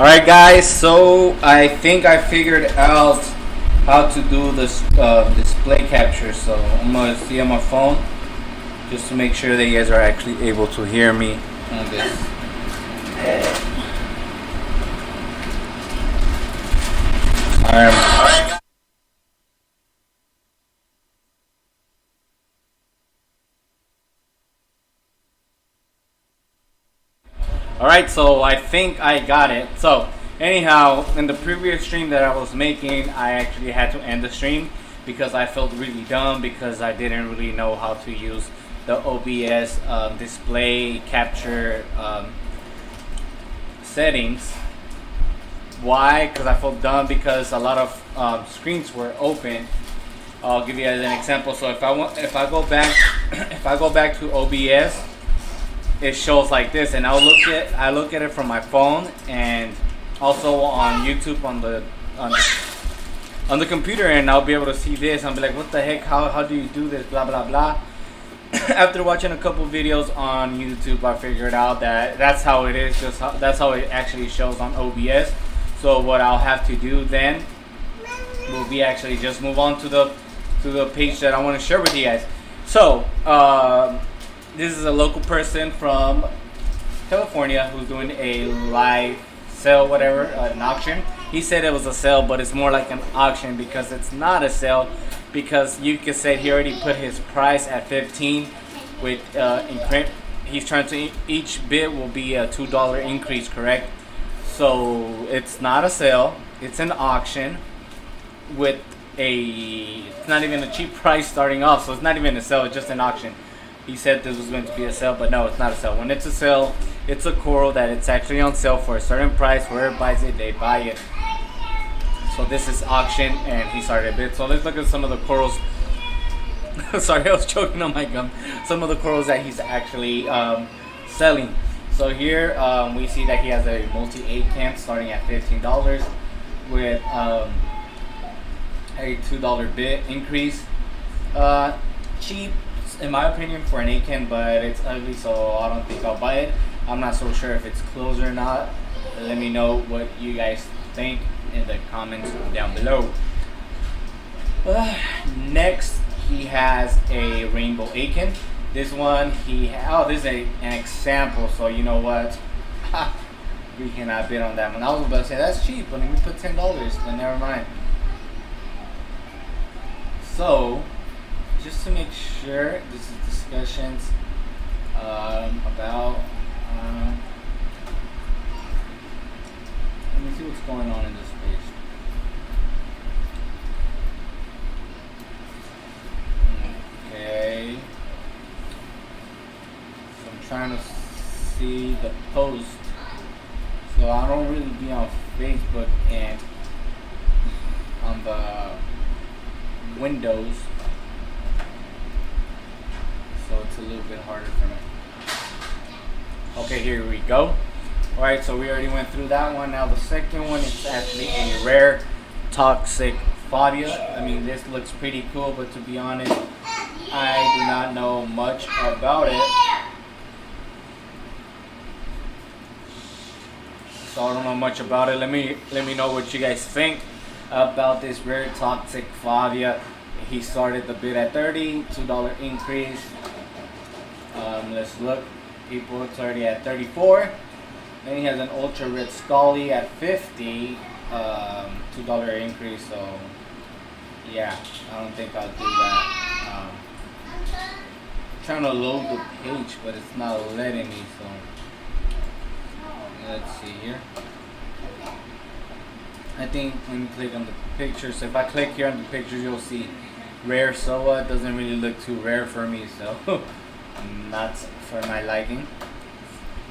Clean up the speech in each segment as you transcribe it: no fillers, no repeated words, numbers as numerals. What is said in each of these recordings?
Alright guys, so I think I figured out how to do this display capture. So I'm going to see on my phone just to make sure that you guys are actually able to hear me on this. Alright. Alright, so I think I got it. So, anyhow, in the previous stream that I was making, I actually had to end the stream because I felt really dumb because I didn't really know how to use the OBS display capture settings. Why? Because I felt dumb because a lot of screens were open. I'll give you guys an example. So if I go back to OBS, it shows like this, and I look at it from my phone and also on YouTube on the computer, and I'll be able to see this. I'll be like, what the heck? How do you do this? Blah blah blah. After watching a couple videos on YouTube, I figured out that that's how it is. That's how it actually shows on OBS. So what I'll have to do then will be actually just move on to the page that I want to share with you guys. So this is a local person from California who's doing a live sale, whatever, an auction. He said it was a sale, but it's more like an auction because it's not a sale, because you could say he already put his price at 15 with in print. He's trying to, each bid will be a $2 increase, correct? So it's not a sale, it's an auction with it's not even a cheap price starting off, so it's not even a sale, it's just an auction. He said this was going to be a sale, but no, it's not a sale. When it's a sale, it's a coral that it's actually on sale for a certain price. Whoever buys it, they buy it. So this is auction, and he started a bid. So let's look at some of the corals. Sorry, I was choking on my gum. Some of the corals that he's actually selling. So here we see that he has a multi 8 cam starting at $15 with a $2 bid increase. Cheap, in my opinion, for an 8 can, but it's ugly, so I don't think I'll buy it. I'm not so sure if it's closed or not. Let me know what you guys think in the comments down below. Next, he has a rainbow 8 can. This one this is an example, so you know what, we cannot bid on that one. I was about to say that's cheap, but let me put $10, but never mind. So just to make sure, this is discussions about let me see what's going on in this page. Okay, so I'm trying to see the post, so I don't really be on Facebook and on the Windows, so it's a little bit harder for me. Okay, here we go. Alright, so we already went through that one. Now the second one is actually a rare toxic Fabia. I mean, this looks pretty cool, but to be honest, I do not know much about it. So I don't know much about it. Let me know what you guys think about this rare toxic Fabia. He started the bid at 30, $2 increase. Let's look. People, it's already at 34. Then he has an ultra red Scully at 50, $2 increase. So yeah, I don't think I'll do that. Trying to load the page, but it's not letting me. So let's see here. I think when you click on the pictures, if I click here on the pictures, you'll see rare SOA. It doesn't really look too rare for me, so not for my liking.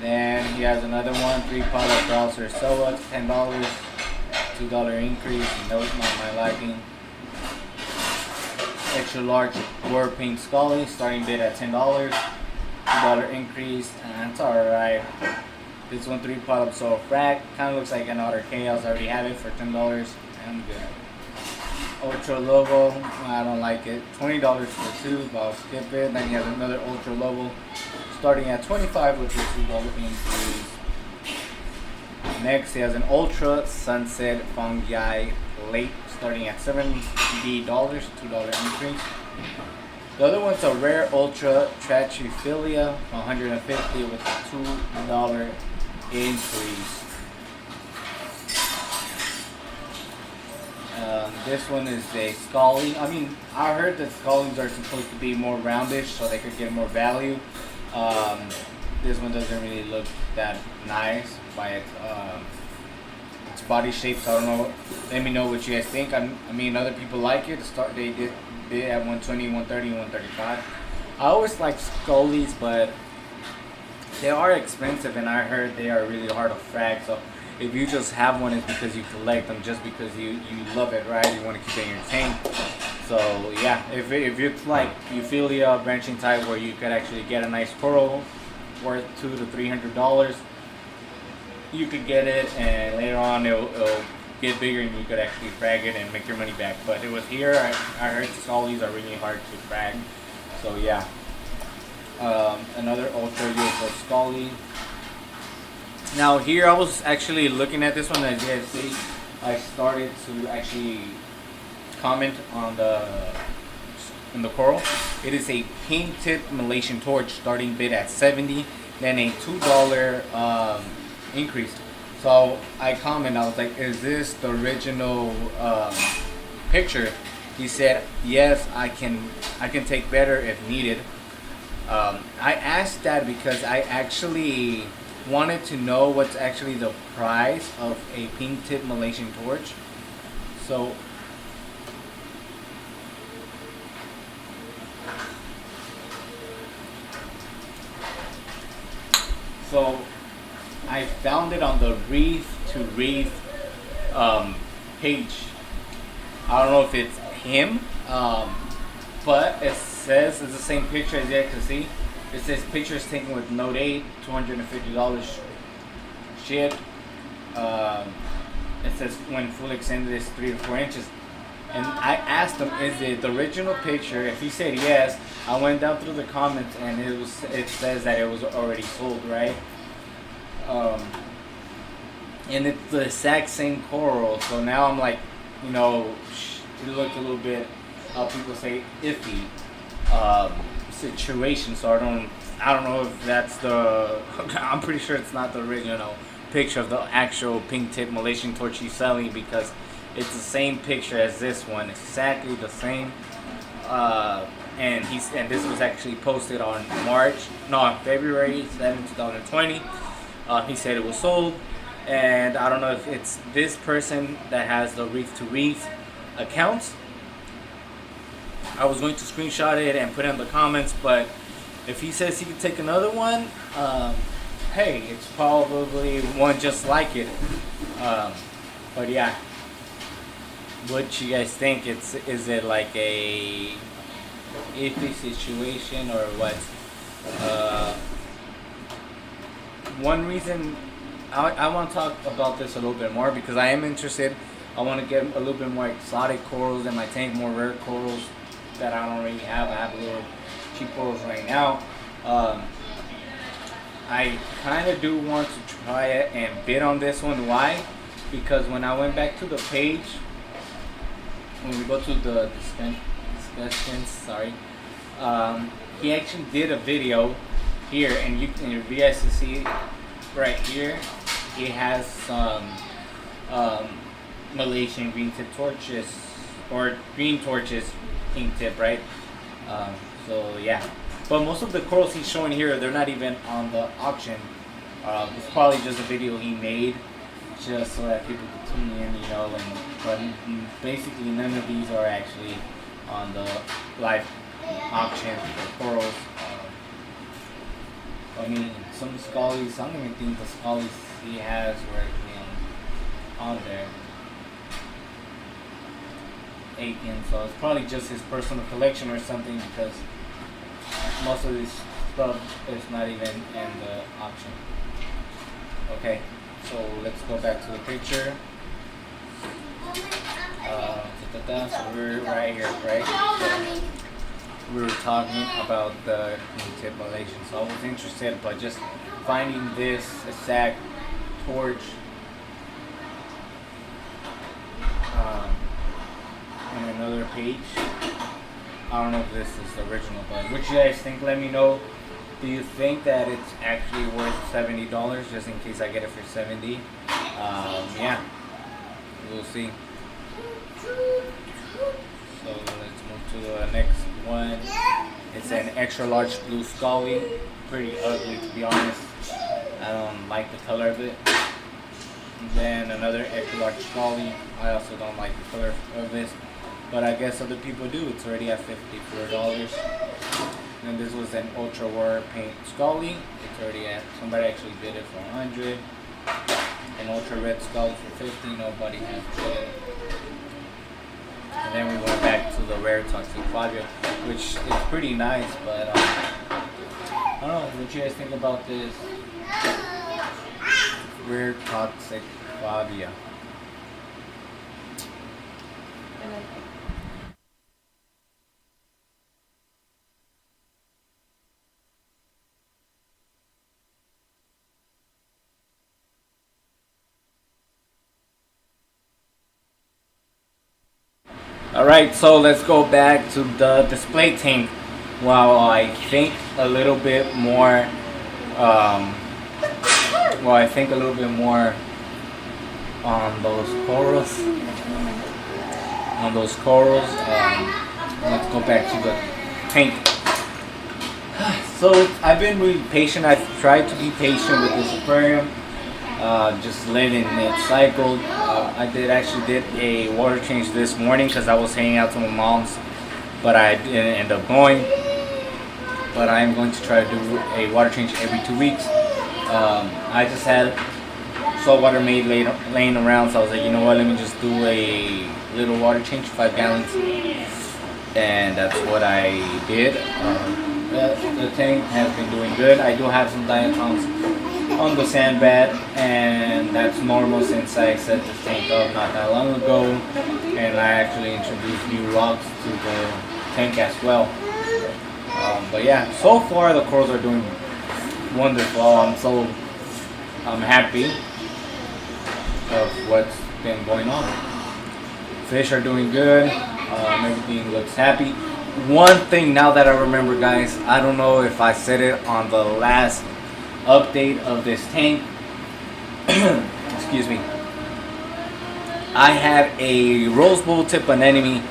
Then he has another one, 3-pilot browser SOA, $10, $2 increase. Nope, not my liking. Extra large war paint Scully, starting bid at $10, $2 increase, and it's alright. This one, 3-pilot SOA frac, kind of looks like an Otter Chaos. I already have it for $10. I'm good. Ultra Lobo, I don't like it. $20 for 2, but I'll skip it. Then you have another Ultra Lobo starting at $25 with a $2 increase. Next, he has an Ultra Sunset Fungi Late, starting at $70, $2 increase. The other one's a Rare Ultra Trachyphilia, 150 with a $2 increase. This one is a Scully. I mean, I heard that Scullies are supposed to be more roundish so they could get more value. This one doesn't really look that nice by its body shape, so I don't know. Let me know what you guys think. I mean, other people like it. They did at 120, 130, 135. I always like Scullies, but they are expensive, and I heard they are really hard to frag. So if you just have one, it's because you collect them, just because you love it, right? You want to keep it in your tank. So yeah, if it's like Euphilia branching type where you could actually get a nice coral worth $200 to $300, you could get it, and later on it'll get bigger and you could actually frag it and make your money back. But it was here, I heard Scullies are really hard to frag. So yeah, another Ultra UFO Scully. Now here I was actually looking at this one, as you guys see, I started to actually comment on the coral. It is a pink tip Malaysian torch, starting bid at 70, then a $2 increase. So I commented, I was like, is this the original picture? He said, yes, I can take better if needed. I asked that because I actually wanted to know what's actually the price of a pink tip Malaysian torch. So I found it on the Reef to Reef page. I don't know if it's him, but it says it's the same picture as you can see. It says pictures taken with Note 8, $250 shipped. It says when fully extended is 3 to 4 inches. And I asked him, is it the original picture? If he said yes, I went down through the comments and it says that it was already sold, right? And it's the exact same coral. So now I'm like, you know, it looked a little bit, people say, iffy situation. So I don't know if that's the. I'm pretty sure it's not the original picture of the actual pink tip Malaysian torch he's selling, because it's the same picture as this one, exactly the same. And this was actually posted on February 7, 2020. He said it was sold, and I don't know if it's this person that has the Reef to Reef account. I was going to screenshot it and put it in the comments, but if he says he could take another one, hey, it's probably one just like it. But yeah, what you guys think? Is it like a iffy situation or what? One reason I want to talk about this a little bit more, because I am interested. I want to get a little bit more exotic corals in my tank, more rare corals that I don't really have. I have a little cheap corals right now. I kind of do want to try it and bid on this one. Why? Because when I went back to the page, when we go to the discussions, he actually did a video here, and if you guys can see right here, he has some Malaysian green tip torches, or green torches, pink tip, right? So yeah, but most of the corals he's showing here, they're not even on the auction. It's probably just a video he made just so that people could tune in, you know. But basically none of these are actually on the live auction for corals. I mean, some Scullies, I don't even think the Scullies he has were on there. Aiken, so it's probably just his personal collection or something, because most of this stuff is not even in the auction. Okay, so let's go back to the picture. So we're right here, right? So we were talking about the tip Malaysian, so I was interested, but just finding this exact torch on another page. I don't know if this is the original, but what you guys think? Let me know. Do you think that it's actually worth $70 just in case I get it for 70? Yeah, we'll see. So let's move to the next one. It's an extra large blue Scully. Pretty ugly, to be honest. I don't like the color of it. And then another extra large Scully. I also don't like the color of this, but I guess other people do. It's already at $54. And this was an ultra war paint Scully. It's already at, somebody actually bid it for 100. An ultra red Scully for 50. Nobody has bid. And then we went back to the rare Toxic Fabia, which is pretty nice, but I don't know what you guys think about this rare Toxic Fabia. Alright, so let's go back to the display tank. While I think a little bit more on those corals. Let's go back to the tank. So I've been really patient. I've tried to be patient with this aquarium. Just letting it cycle. I actually did a water change this morning because I was hanging out to my mom's, but I didn't end up going. But I am going to try to do a water change every 2 weeks. I just had saltwater made laying around, so I was like, you know what, let me just do a little water change, 5 gallons, and that's what I did. The tank has been doing good. I do have some diatoms on the sand bed, and that's normal since I set this tank up not that long ago, and I actually introduced new rocks to the tank as well. But yeah, so far the corals are doing wonderful. I'm happy of what's been going on. Fish are doing good. Everything looks happy. One thing now that I remember, guys, I don't know if I said it on the last update of this tank. Excuse me. I had a rose bubble tip anemone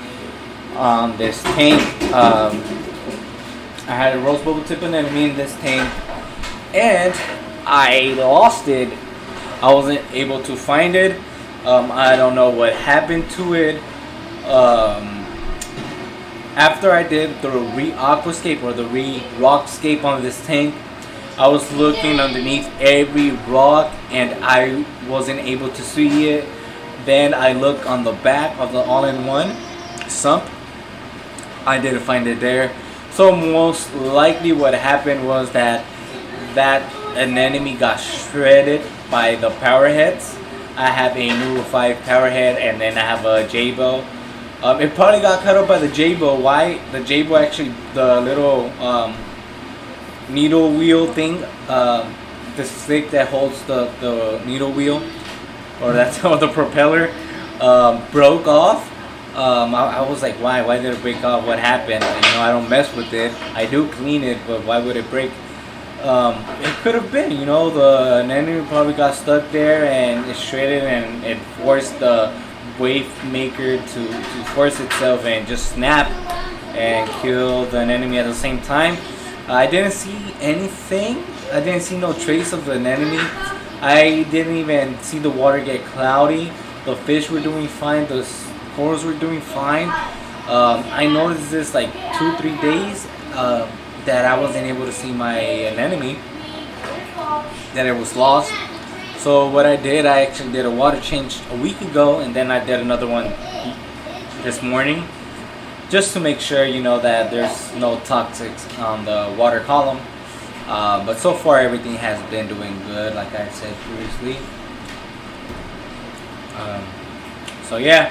on this tank. I had a rose bubble tip anemone in this tank, and I lost it. I wasn't able to find it. I don't know what happened to it. After I did the re-aquascape or the re-rockscape on this tank, I was looking underneath every rock and I wasn't able to see it. Then I looked on the back of the all-in-one sump. I didn't find it there. So most likely what happened was that anemone got shredded by the power heads. I have a Nuru 5 power head, and then I have a J-bow. It probably got cut up by the J-bow. Why? The J-bow actually, the little needle wheel thing, the stick that holds the needle wheel, or that's how the propeller, broke off. I was like, why did it break off? What happened? And, I don't mess with it. I do clean it, but why would it break? It could have been, the anemone probably got stuck there and it shredded, and it forced the wave maker to force itself and just snap and kill the anemone at the same time. I didn't see anything. I didn't see no trace of the anemone. I didn't even see the water get cloudy. The fish were doing fine. The corals were doing fine. I noticed this like 2-3 days that I wasn't able to see my anemone, that it was lost. So what I did, I actually did a water change a week ago, and then I did another one this morning, just to make sure, that there's no toxics on the water column. But so far everything has been doing good, like I said previously. So yeah,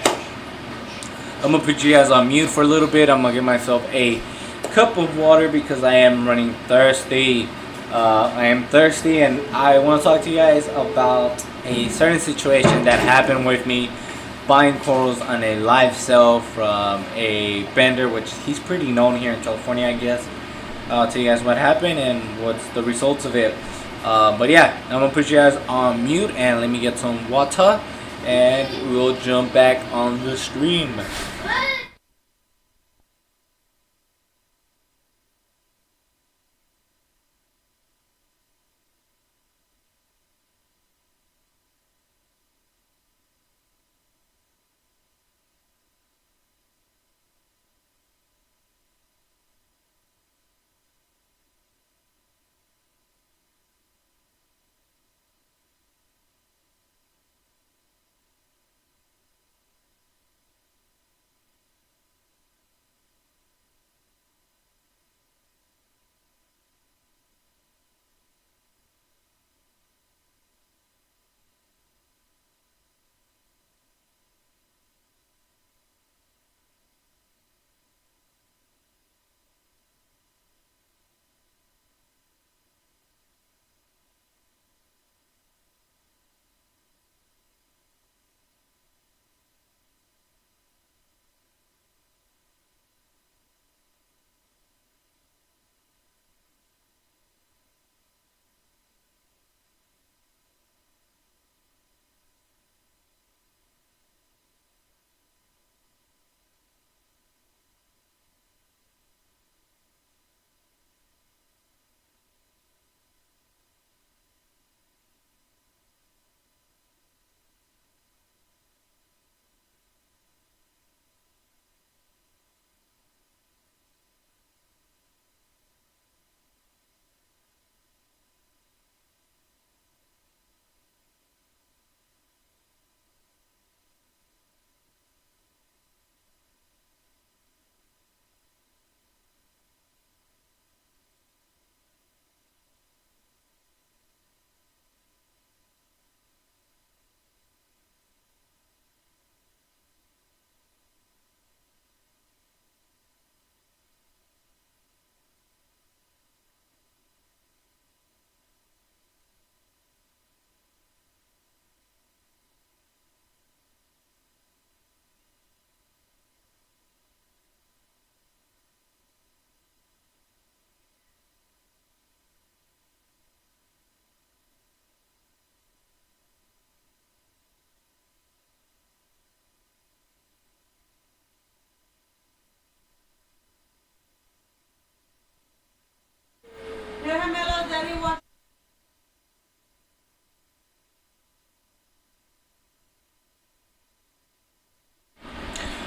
I'm gonna put you guys on mute for a little bit. I'm gonna give myself a cup of water because I am running thirsty. And I want to talk to you guys about a certain situation that happened with me buying corals on a live sale from a vendor, which he's pretty known here in California, I guess. I'll tell you guys what happened and what's the results of it. But yeah, I'm gonna put you guys on mute and let me get some water, and we'll jump back on the stream.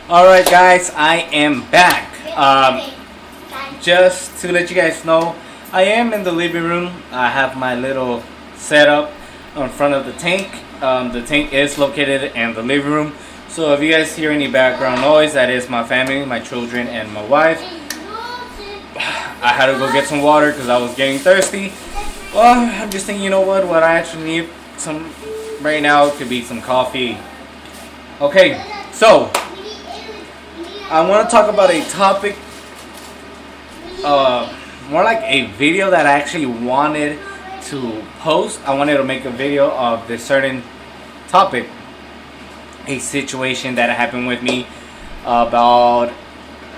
Alright guys, I am back. Just to let you guys know, I am in the living room. I have my little setup in front of the tank. The tank is located in the living room. So if you guys hear any background noise, that is my family, my children, and my wife. I had to go get some water because I was getting thirsty. Well, I'm just thinking, you know what I actually need some right now could be some coffee. Okay, so I want to talk about a topic, more like a video that I actually wanted to post. I wanted to make a video of this certain topic, a situation that happened with me about,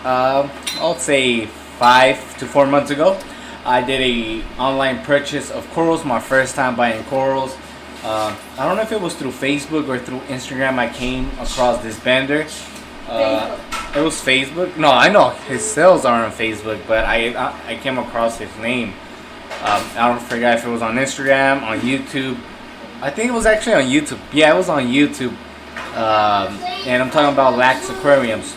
I'll say 5 to 4 months ago. I did a online purchase of corals, my first time buying corals. I don't know if it was through Facebook or through Instagram. I came across this vendor. It was Facebook. No, I know his sales are on Facebook, but I came across his name. I don't forget if it was on Instagram, on YouTube. I think it was actually on YouTube. Yeah, it was on YouTube. And I'm talking about Lax Aquariums.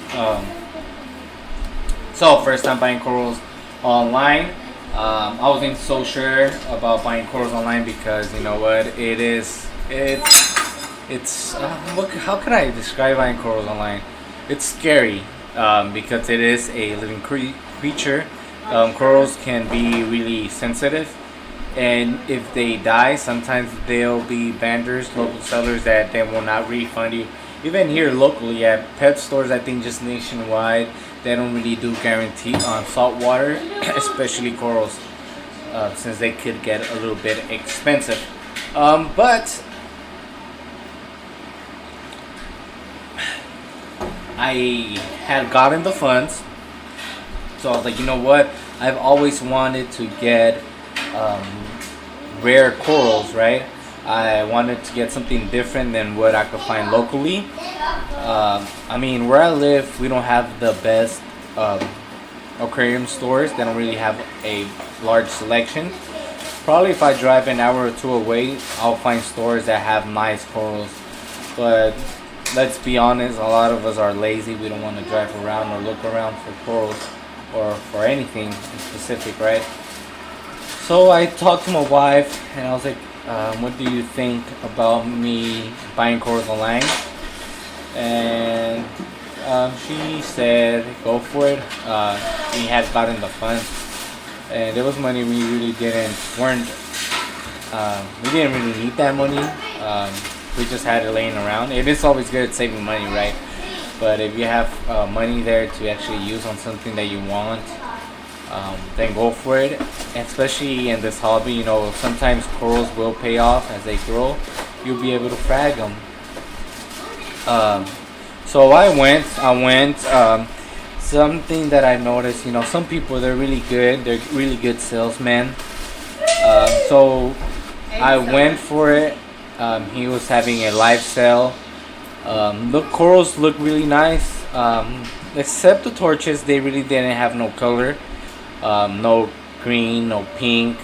So first time buying corals online. I wasn't so sure about buying corals online because you know what how can I describe buying corals online? It's scary because it is a living creature. Corals can be really sensitive, and if they die, sometimes there'll be vendors, local sellers that they will not refund you. Even here locally at pet stores, I think just nationwide, they don't really do guarantee on salt water, especially corals, since they could get a little bit expensive. But I had gotten the funds, so I was like, you know what? I've always wanted to get um, rare corals, right? I wanted to get something different than what I could find locally. I mean, where I live, we don't have the best um, aquarium stores. They don't really have a large selection. Probably if I drive an hour or two away, I'll find stores that have nice corals. But let's be honest, a lot of us are lazy. We don't want to drive around or look around for corals or for anything in specific, right? So I talked to my wife and I was like, what do you think about me buying corals online? And she said, go for it. We had gotten the funds, and it was money we really weren't. We didn't really need that money. We just had it laying around. It is always good at saving money, right? But if you have money there to actually use on something that you want, then go for it. And especially in this hobby, you know, sometimes corals will pay off as they grow. You'll be able to frag them. So I went. Something that I noticed, you know, some people, they're really good. They're really good salesmen. So I went for it. He was having a live sale. The corals look really nice. Except the torches, they really didn't have no color. No green, no pink,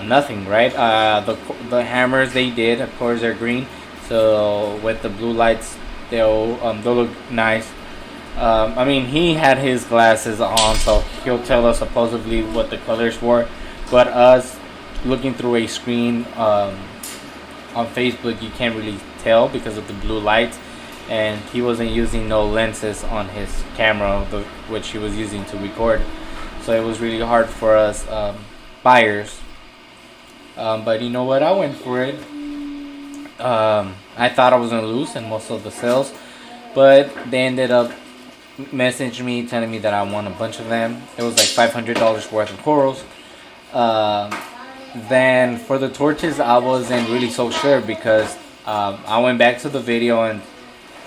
nothing, right? The hammers, they did. Of course, they're green. So with the blue lights, they'll look nice. I mean, he had his glasses on, so he'll tell us supposedly what the colors were. But us looking through a screen on Facebook, you can't really tell because of the blue lights. And he wasn't using no lenses on his camera, which he was using to record. So it was really hard for us buyers. But you know what? I went for it. I thought I was gonna lose in most of the sales, but they ended up messaging me telling me that I won a bunch of them. It was like $500 worth of corals. Then for the torches, I wasn't really so sure because I went back to the video and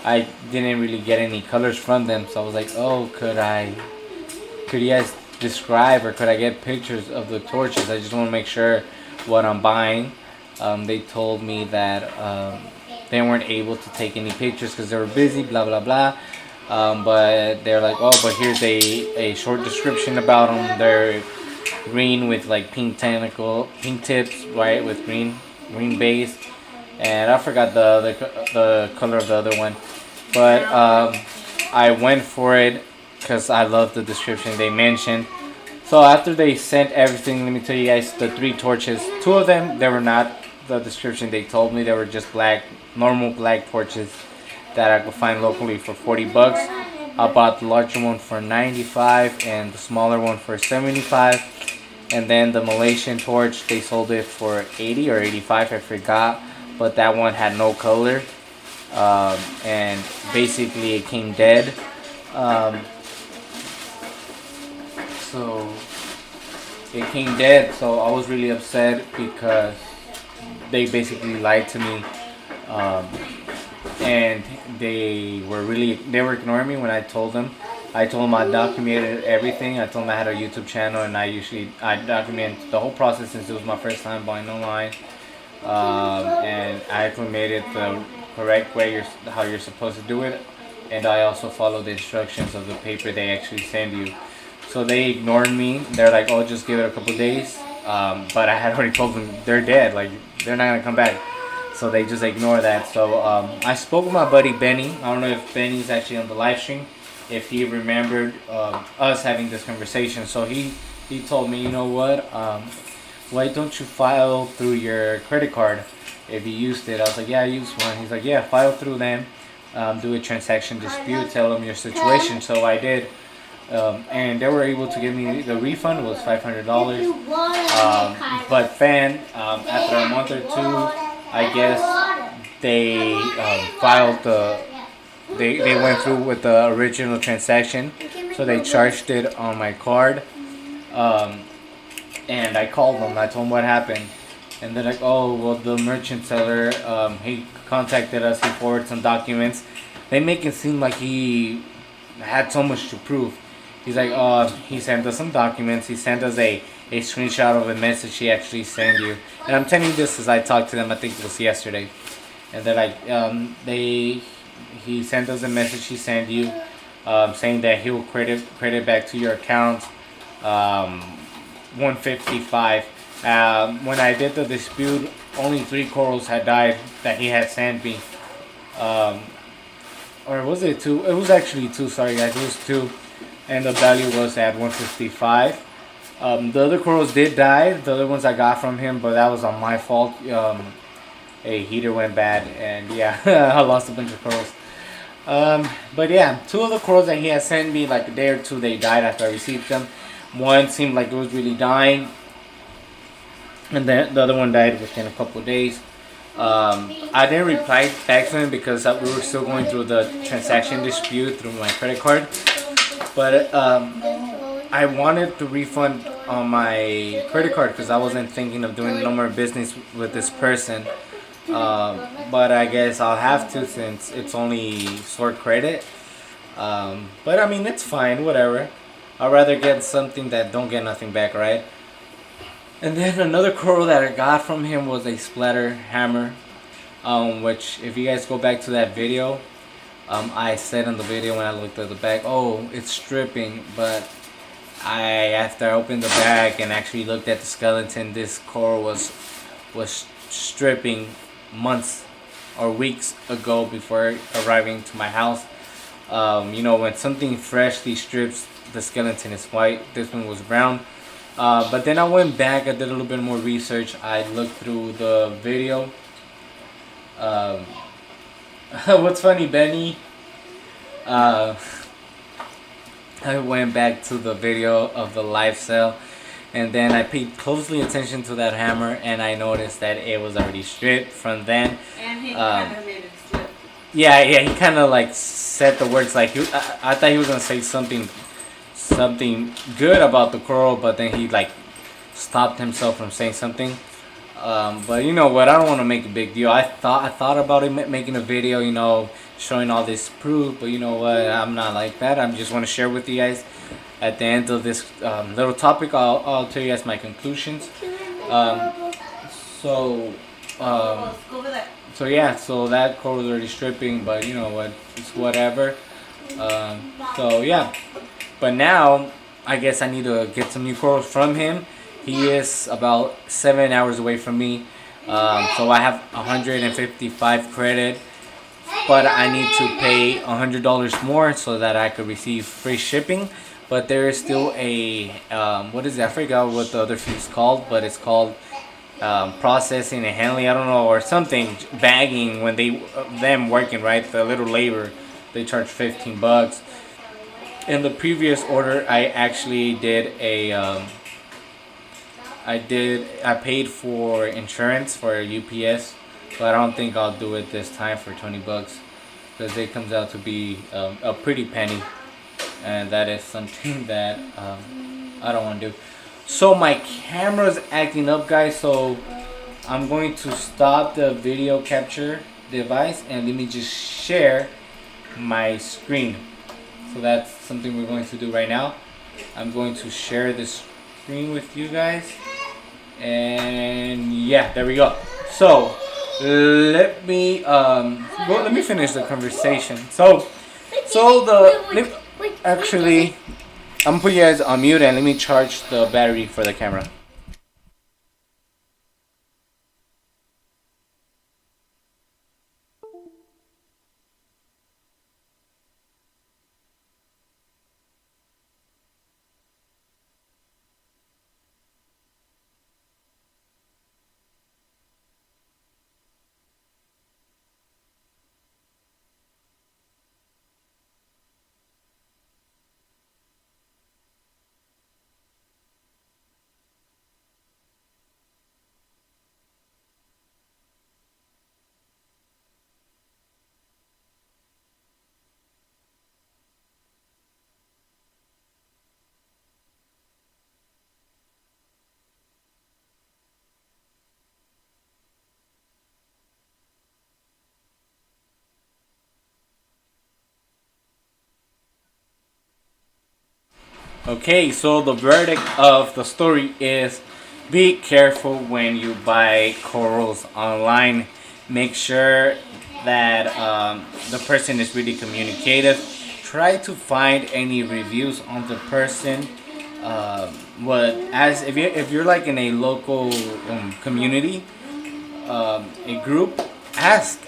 I didn't really get any colors from them. So I was like, oh, could you guys describe or could I get pictures of the torches? I just want to make sure what I'm buying. They told me that they weren't able to take any pictures because they were busy, blah blah blah. But they're like, oh, but here's a short description about them. They're green with like pink tips, right, with green base, and I forgot the color of the other one. But I went for it because I love the description they mentioned. So after they sent everything, let me tell you guys, the 3 torches, 2 of them, they were not the description they told me. They were just normal black torches that I could find locally for $40. I bought the larger one for $95 and the smaller one for $75. And then the Malaysian torch, they sold it for $80 or $85, I forgot. But that one had no color. And basically it came dead. So it came dead. So I was really upset because they basically lied to me. And they were ignoring me when I told them. I told them I documented everything. I told them I had a YouTube channel and I document the whole process since it was my first time buying online. And I acclimated the correct way how you're supposed to do it. And I also followed the instructions of the paper they actually send you. So they ignored me. They're like, oh, just give it a couple days. But I had already told them they're dead. Like, they're not going to come back. So they just ignore that. So I spoke with my buddy Benny. I don't know if Benny's actually on the live stream, if he remembered us having this conversation. So he told me, you know what, why don't you file through your credit card if you used it? I was like, yeah, I used one. He's like, yeah, file through them, do a transaction dispute, tell them your situation. So I did. And they were able to give me the refund. It was $500. But then after a month or two, I guess they filed they went through with the original transaction, so they charged it on my card. And I called them. I told them what happened, and they're like, "Oh, well, the merchant seller, he contacted us. He forwarded some documents. They make it seem like he had so much to prove. He's like, he sent us some documents. He sent us a screenshot of a message he actually sent you. And I'm telling you this as I talked to them. I think it was yesterday. And they're like, he sent us a message he sent you, saying that he will credit back to your account, 155. When I did the dispute, only 3 corals had died that he had sent me. Or was it 2? It was actually 2. Sorry guys, it was 2, and the value was at 155. The other corals did die. The other ones I got from him, but that was on my fault. A heater went bad, and yeah, I lost a bunch of corals. But yeah, 2 of the corals that he had sent me, like a day or 2, they died after I received them. One seemed like it was really dying, and then the other one died within a couple of days. I didn't reply back to him because we were still going through the transaction dispute through my credit card. But I wanted to refund on my credit card because I wasn't thinking of doing no more business with this person. But I guess I'll have to since it's only short credit. But I mean, it's fine, whatever. I'd rather get something that don't get nothing back, right? And then another coral that I got from him was a splatter hammer, which if you guys go back to that video, I said in the video when I looked at the bag, oh, it's stripping, but after I opened the bag and actually looked at the skeleton, this coral was stripping months or weeks ago before arriving to my house. When something freshly strips, the skeleton is white. This one was brown. But then I went back, I did a little bit more research. I looked through the video. What's funny, Benny? I went back to the video of the live sale, and then I paid closely attention to that hammer, and I noticed that it was already stripped from then. And he kind of made it slip. Yeah, he kind of like said the words like I thought he was gonna say something good about the coral, but then he like stopped himself from saying something. But you know what? I don't want to make a big deal. I thought about it making a video, showing all this proof. But you know what? I'm not like that. I just want to share with you guys. At the end of this little topic, I'll tell you guys my conclusions. So yeah, so that coral is already stripping, but you know what? It's whatever. So yeah. But now, I guess I need to get some new corals from him. He is about 7 hours away from me. So I have 155 credit. But I need to pay $100 more so that I could receive free shipping. But there is still a, what is it? I forgot what the other fee is called. But it's called processing and handling. I don't know. Or something. Bagging when them working, right? The little labor. They charge $15. In the previous order, I actually did I paid for insurance for UPS, but I don't think I'll do it this time for $20 because it comes out to be a pretty penny, and that is something that I don't want to do. So my camera's acting up, guys, so I'm going to stop the video capture device and let me just share my screen. So that's something we're going to do right now. I'm going to share this screen with you guys. And yeah, there we go. So let me finish the conversation. Actually, I'm gonna put you guys on mute and let me charge the battery for the camera. Okay, so the verdict of the story is be careful when you buy corals online. Make sure that the person is really communicative. Try to find any reviews on the person. What as if you're like in a local community, a group, ask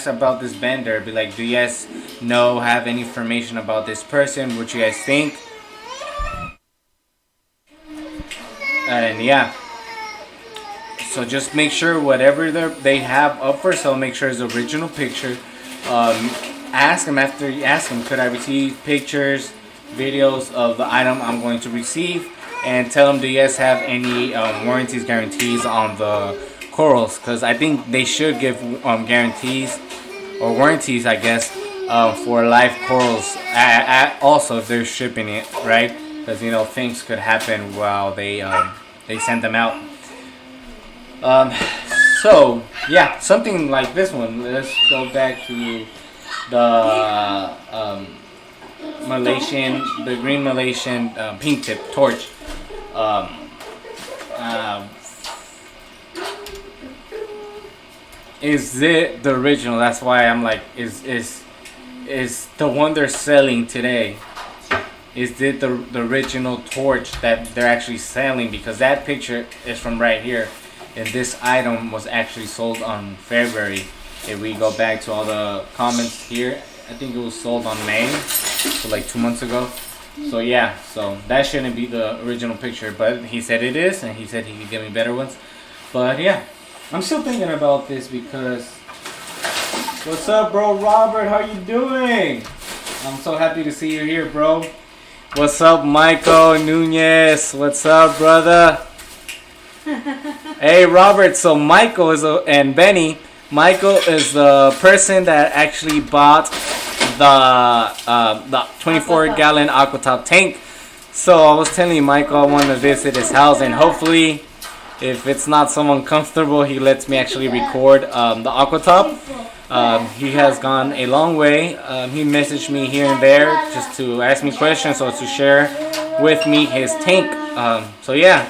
about this vendor. Be like, do you guys have any information about this person? What you guys think? And yeah, so just make sure whatever they have up for sale, make sure it's the original picture. Ask them after you ask them, could I receive pictures, videos of the item I'm going to receive, and tell them, do you guys have any warranties, guarantees on the corals? Because I think they should give guarantees or warranties, I guess, for live corals. Also, if they're shipping it, right? Because things could happen while they send them out. So yeah, something like this one. Let's go back to the the green Malaysian pink tip torch. Is it the original? That's why I'm like, is the one they're selling today? Is it the original torch that they're actually selling? Because that picture is from right here, and this item was actually sold on February. If we go back to all the comments here, I think it was sold on May, so like 2 months ago. So yeah, so that shouldn't be the original picture, but he said it is, and he said he could give me better ones. But yeah, I'm still thinking about this because, what's up, bro, Robert? How you doing? I'm so happy to see you here, bro. What's up, Michael Nunez? What's up, brother? Hey, Robert. So Michael and Benny. Michael is the person that actually bought the 24-gallon Aquatop tank. So I was telling you, Michael, I want to visit his house, and hopefully, if it's not so uncomfortable, he lets me actually record the Aquatop. He has gone a long way. He messaged me here and there just to ask me questions or to share with me his tank. So yeah.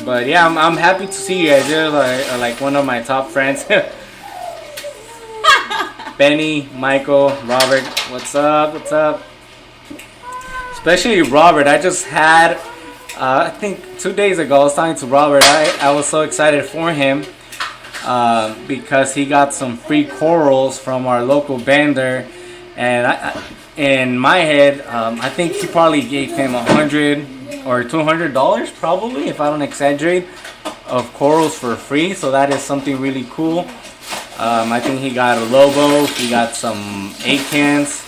But yeah, I'm happy to see you guys. You're like one of my top friends. Benny, Michael, Robert, what's up? What's up? Especially Robert. I just had, I think 2 days ago, I was talking to Robert. I was so excited for him. Because he got some free corals from our local vendor, and in my head, I think he probably gave him $100 or $200, probably, if I don't exaggerate, of corals for free. So that is something really cool. I think he got a Lobo, he got some 8 cans.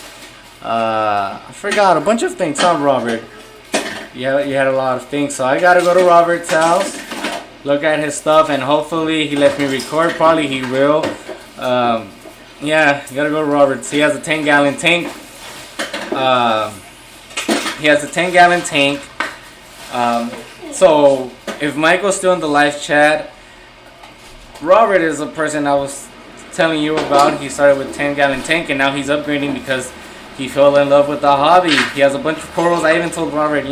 I forgot a bunch of things, huh, Robert? Yeah, you had a lot of things. So I gotta go to Robert's house, look at his stuff, and hopefully he lets me record. Probably he will. Yeah, you gotta go to Robert's. He has a 10-gallon tank. So if Michael's still in the live chat, Robert is a person I was telling you about. He started with 10-gallon tank, and now he's upgrading because he fell in love with the hobby. He has a bunch of corals. I even told Robert,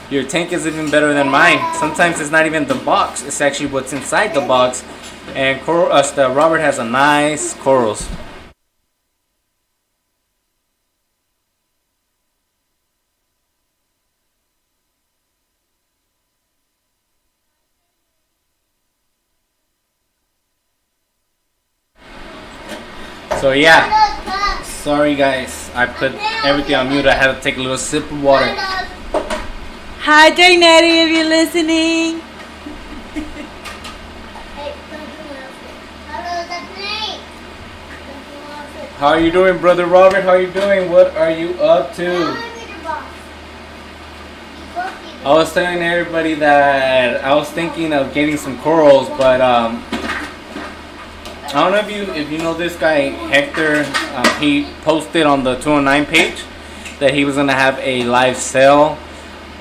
your tank is even better than mine. Sometimes it's not even the box, it's actually what's inside the box. And Robert has a nice corals. So yeah, sorry guys, I put everything on mute. I had to take a little sip of water. Hi, Jaynetty, if you're listening. How are you doing, brother Robert? How are you doing? What are you up to? I was telling everybody that I was thinking of getting some corals, but I don't know if you know this guy Hector. He posted on the 209 page that he was gonna have a live sale.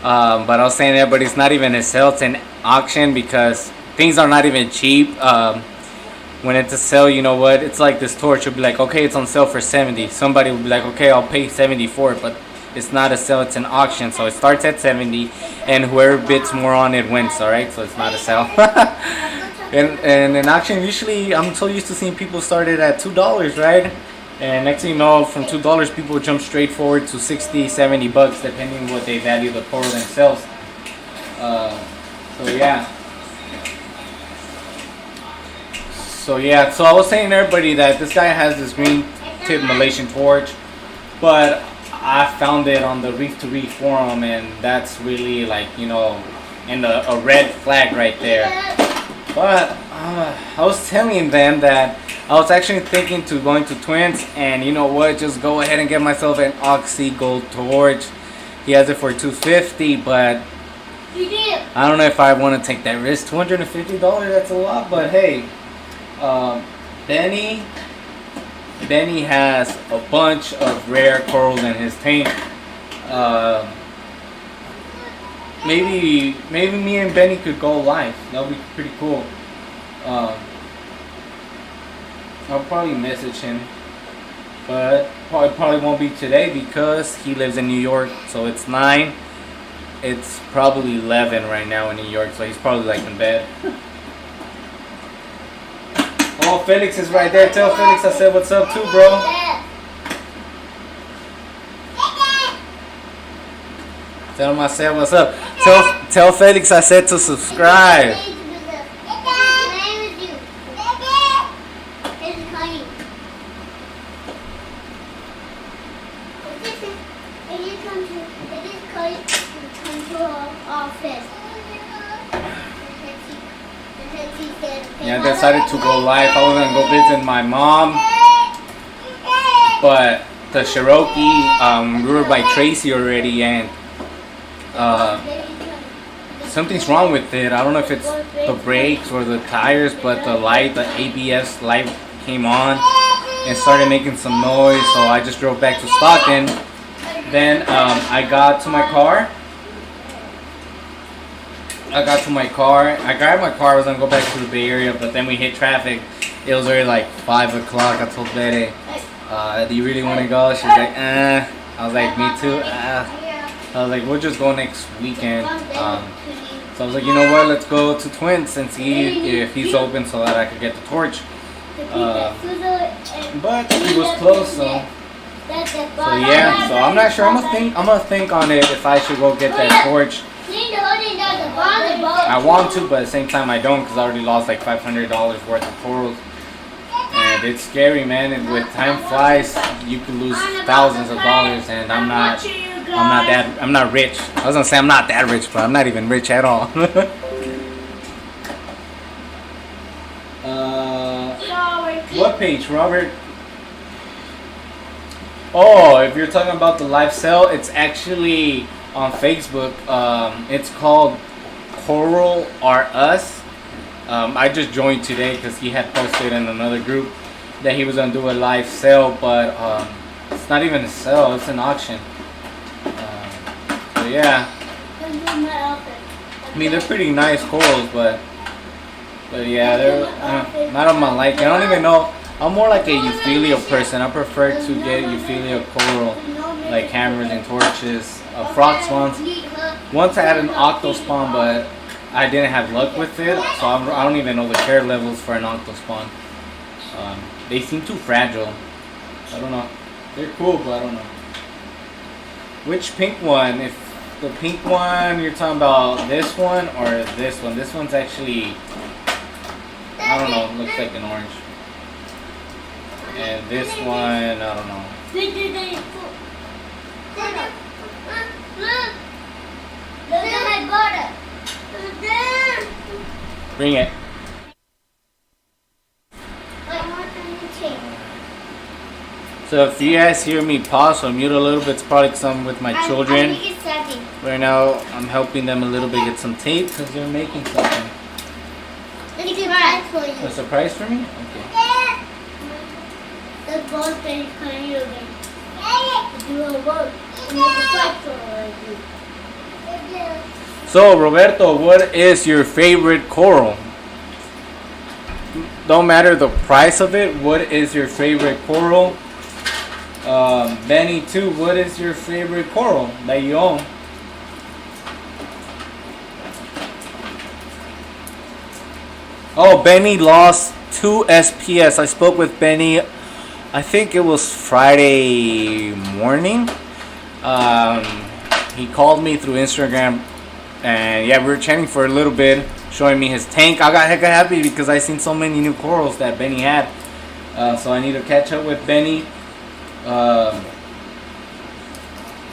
But I was saying that, but it's not even a sale, it's an auction because things are not even cheap. When it's a sale, you know what? It's like this torch. You'll be like, okay, it's on sale for $70. Somebody will be like, okay, I'll pay $70 for it. But it's not a sale, it's an auction. So it starts at 70, and whoever bids more on it wins. All right, so it's not a sale. And an auction, usually I'm so used to seeing people start it at $2, right? And next thing you know, from $2, people jump straight forward to 60, 70 bucks, depending on what they value the coral themselves. So yeah. So I was saying to everybody that this guy has this green tip Malaysian torch, but I found it on the Reef to Reef forum, and that's really like, and a red flag right there. But I was telling them that I was actually thinking to going to Twins, and you know what, just go ahead and get myself an Oxy Gold Torch. He has it for $250, but I don't know if I want to take that risk. $250, that's a lot, but hey, Benny has a bunch of rare corals in his tank. Maybe me and Benny could go live. That would be pretty cool. I'll probably message him, but probably won't be today because he lives in New York. So it's 9. It's probably 11 right now in New York, so he's probably like in bed. Oh, Felix is right there. Tell Felix I said what's up too, bro. Tell him I said what's up. Tell Felix I said to subscribe. Yeah, I decided to go live. I was gonna go visit my mom, but the Cherokee, we were by Tracy already, and something's wrong with it. I don't know if it's the brakes or the tires, but the ABS light came on and started making some noise. So I just drove back to Stockton. Then I got to my car. I grabbed my car. I was gonna go back to the Bay Area, but then we hit traffic. It was already like 5 o'clock. I told Bede, do you really want to go? She's like, I was like, me too. I was like, we'll just go next weekend. So I was like, you know what? Let's go to Twins and see if he's open so that I could get the torch. But he was closed, so yeah. So I'm not sure. I'm gonna think on it if I should go get that torch. I want to, but at the same time I don't, because I already lost like $500 worth of corals, and it's scary, man. And with time flies, you can lose thousands of dollars, and I'm not rich. I was gonna say I'm not that rich, but I'm not even rich at all. What page, Robert? Oh, if you're talking about the live sale, it's actually on Facebook. It's called Coral R Us. I just joined today because he had posted in another group that he was gonna do a live sale, but it's not even a sale, it's an auction. So yeah, I mean, they're pretty nice corals, but yeah, they're not on my liking. I don't even know. I'm more like a euphyllia person. I prefer to get euphyllia coral, like hammers and torches. Frog spawns. Once I had an octospawn, but I didn't have luck with it, so I don't even know the care levels for an octospawn. They seem too fragile. I don't know. They're cool, but I don't know. Which pink one? If the pink one, you're talking about this one or this one? This one's actually, I don't know, looks like an orange. And this one, I don't know. Bring it. So if you guys hear me pause or mute a little bit, it's probably because I'm with my children. Right now, I'm helping them a little bit get some tape because they're making something. A surprise for me? Okay. So, Roberto, what is your favorite coral? Don't matter the price of it. What is your favorite coral? Benny too, what is your favorite coral that you own? Oh, Benny lost 2 SPS. I spoke with Benny, I think it was Friday morning. He called me through Instagram, and yeah, we were chatting for a little bit, showing me his tank. I got hecka happy because I seen so many new corals that Benny had. So I need to catch up with Benny.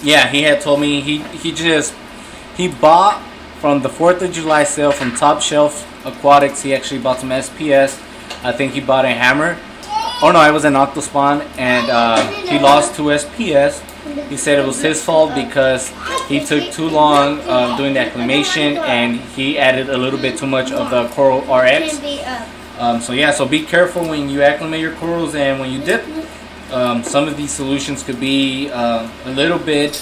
Yeah, he had told me he bought from the 4th of July sale from Top Shelf Aquatics. He actually bought some SPS. I think he bought a hammer. Oh no, it was an Octospawn, and he lost 2 SPS. He said it was his fault because he took too long doing the acclimation, and he added a little bit too much of the Coral RX. So yeah, so be careful when you acclimate your corals and when you dip. Some of these solutions could be a little bit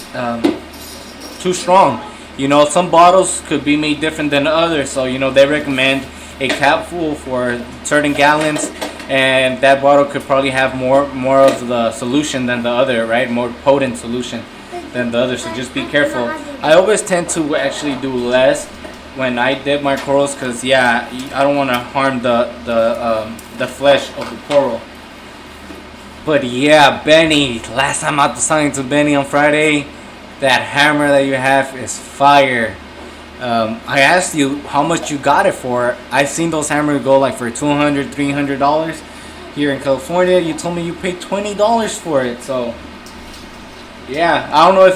too strong. You know, some bottles could be made different than others. So, you know, they recommend a capful for certain gallons, and that bottle could probably have more of the solution than the other, right? More potent solution than the other. So just be careful. I always tend to actually do less when I dip my corals, because yeah, I don't want to harm the flesh of the coral. But yeah, Benny, last time I was talking to Benny on Friday, that hammer that you have is fire. I asked you how much you got it for. I've seen those hammers go like for $200, $300 here in California. You told me you paid $20 for it. So yeah, I don't know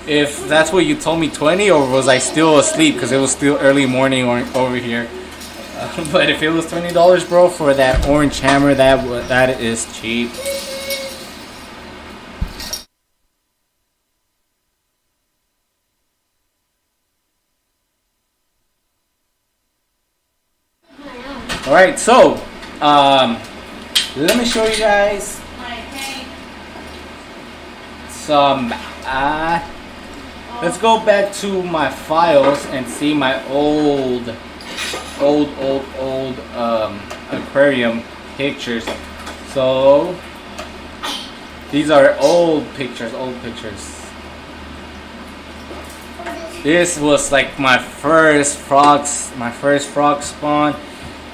if that's what you told me, 20, or was I still asleep because it was still early morning over here. But if it was $20, bro, for that orange hammer, that is cheap. All right, so let me show you guys some. Let's go back to my files and see my old aquarium pictures. So these are old pictures. This was like my first frog spawn.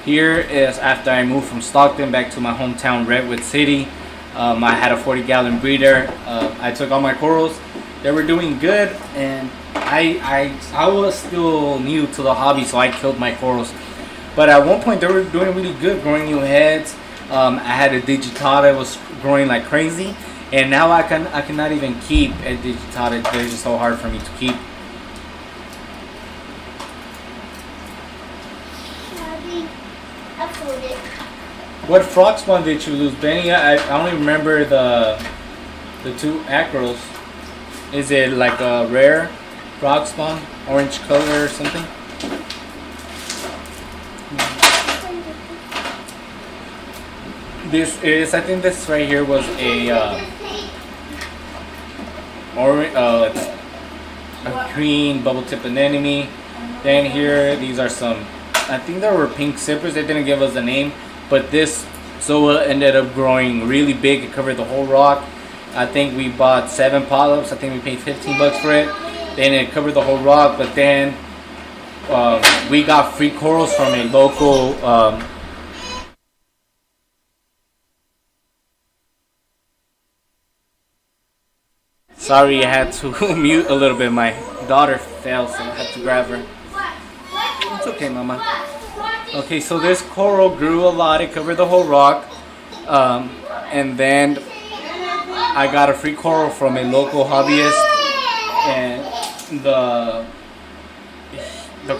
Here is after I moved from Stockton back to my hometown Redwood City. I had a 40-gallon breeder. I took all my corals. They were doing good, and I was still new to the hobby, so I killed my corals. But at one point they were doing really good, growing new heads. I had a digitata, was growing like crazy, and now I cannot even keep a digitata. They're just so hard for me to keep. What frog spawn did you lose, Benny? I only remember the 2 acros. Is it like a rare frog spawn, orange color or something? This is, I think this right here was a green bubble tip anemone. Then here, these are some, I think there were pink zippers. They didn't give us a name, but this Zoa ended up growing really big. It covered the whole rock. I think we bought 7 polyps. I think we paid $15 for it. Then it covered the whole rock. But then we got free corals from a local. Sorry, I had to mute a little bit. My daughter fell, so I had to grab her. It's okay, Mama. Okay, so this coral grew a lot. It covered the whole rock. And then I got a free coral from a local hobbyist, and the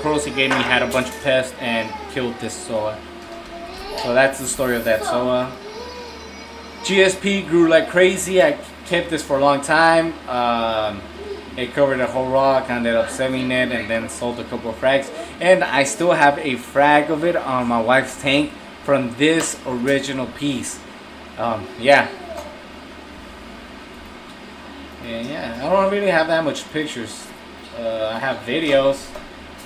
corals he gave me had a bunch of pests and killed this Zoa. So that's the story of that Zoa. GSP grew like crazy. I kept this for a long time. It covered the whole rock. I ended up selling it and then sold a couple of frags. And I still have a frag of it on my wife's tank from this original piece. Yeah. And yeah, I don't really have that much pictures. I have videos.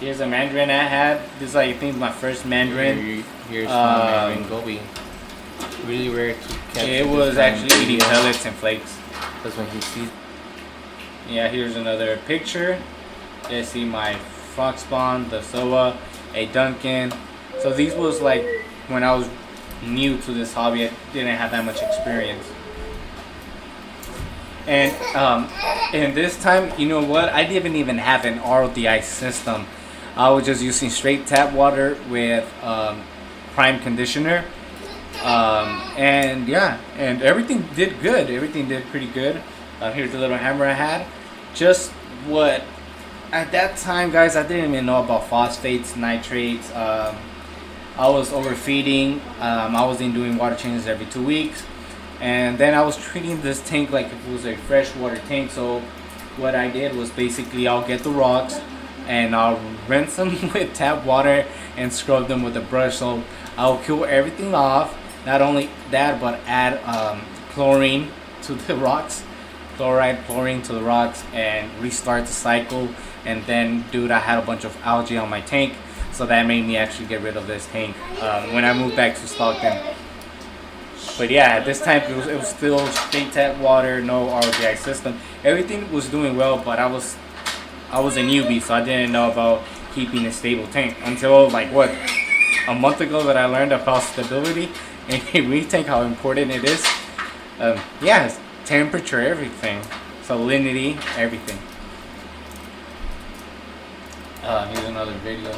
Here's a mandarin I had. This is, I think, my first mandarin. Here's my mandarin Gobi. really rare to catch. It was actually eating pellets and flakes. That's when he sees. Yeah, here's another picture. You see my fox spawn, the SOA, a Duncan. So these was like when I was new to this hobby. I didn't have that much experience. And this time, you know what? I didn't even have an RODI system. I was just using straight tap water with prime conditioner. And yeah, and everything did good. Everything did pretty good. Here's the little hammer I had. Just what at that time, guys, I didn't even know about phosphates, nitrates. I was overfeeding. I wasn't doing water changes every 2 weeks, and then I was treating this tank like if it was a freshwater tank. So what I did was basically I'll get the rocks and I'll rinse them with tap water and scrub them with a brush. So I'll kill everything off. Not only that, but add chlorine to the rocks. Chlorine to the rocks and restart the cycle. And then, dude, I had a bunch of algae on my tank, so that made me actually get rid of this tank when I moved back to Stockton. But yeah, at this time it was still straight tap water, no RODI system. Everything was doing well, but I was a newbie, so I didn't know about keeping a stable tank until like what, a month ago that I learned about stability and a reef tank, how important it is. Yeah, it's temperature, everything, salinity, everything. Here's another video.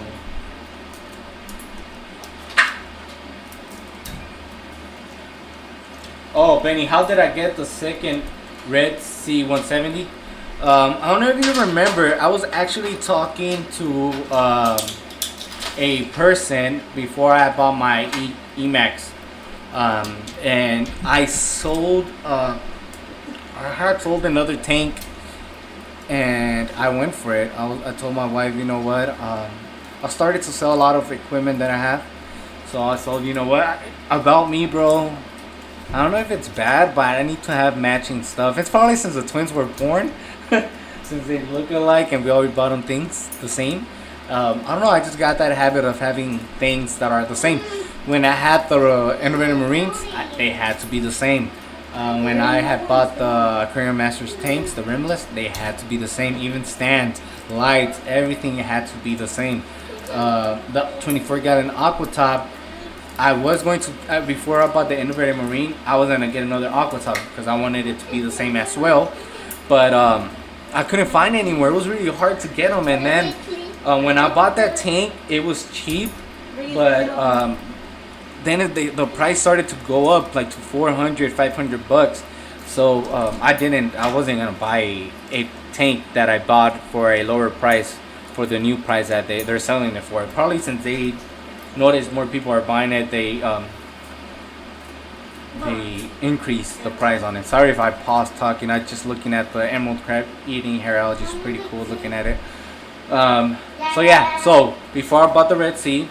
Oh, Benny, how did I get the second Red Sea 170? I don't know if you remember, I was actually talking to a person before I bought my Emax. And I sold, I had sold another tank and I went for it. I told my wife, you know what, I started to sell a lot of equipment that I have. So I sold, you know what, about me, bro, I don't know if it's bad, but I need to have matching stuff. It's probably since the twins were born, since they look alike and we always bought them things the same. I don't know, I just got that habit of having things that are the same. When I had the Innovative Marines, they had to be the same. When I had bought the Aquarium Masters tanks, the rimless, they had to be the same. Even stands, lights, everything had to be the same. The 24-gallon Aqua Top, I was going to, before I bought the Innovative Marine, I was going to get another Aqua Top because I wanted it to be the same as well. But I couldn't find anywhere. It was really hard to get them. And then when I bought that tank, it was cheap. But then the price started to go up like to $400-$500. So I wasn't gonna buy a tank that I bought for a lower price for the new price that they're selling it for. Probably since they noticed more people are buying it, they increased the price on it. Sorry if I paused talking. I'm just looking at the emerald crab eating hair algae. It's pretty cool looking at it. So yeah, so before I bought the Red Sea,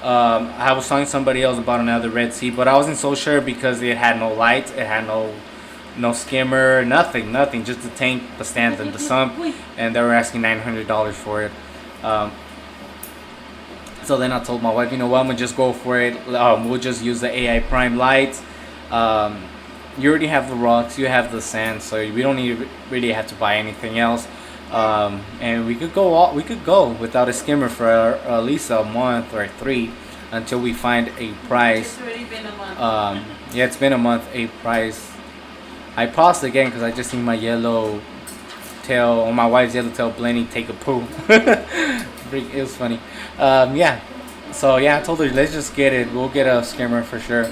I was telling somebody else about another Red Sea, but I wasn't so sure because it had no lights, it had no skimmer, nothing, just the tank, the stands, and the sump, and they were asking $900 for it. So then I told my wife, you know what, I'm gonna just go for it. We'll just use the AI Prime lights. You already have the rocks, you have the sand, so we don't really have to buy anything else. And we could go without a skimmer for at least a month or 3 until we find a price. It's already been a month. Yeah, it's been a month. A price. I paused again because I just seen my yellow tail, or my wife's yellow tail Blenny take a poo. It was funny. Yeah. So yeah, I told her let's just get it. We'll get a skimmer for sure.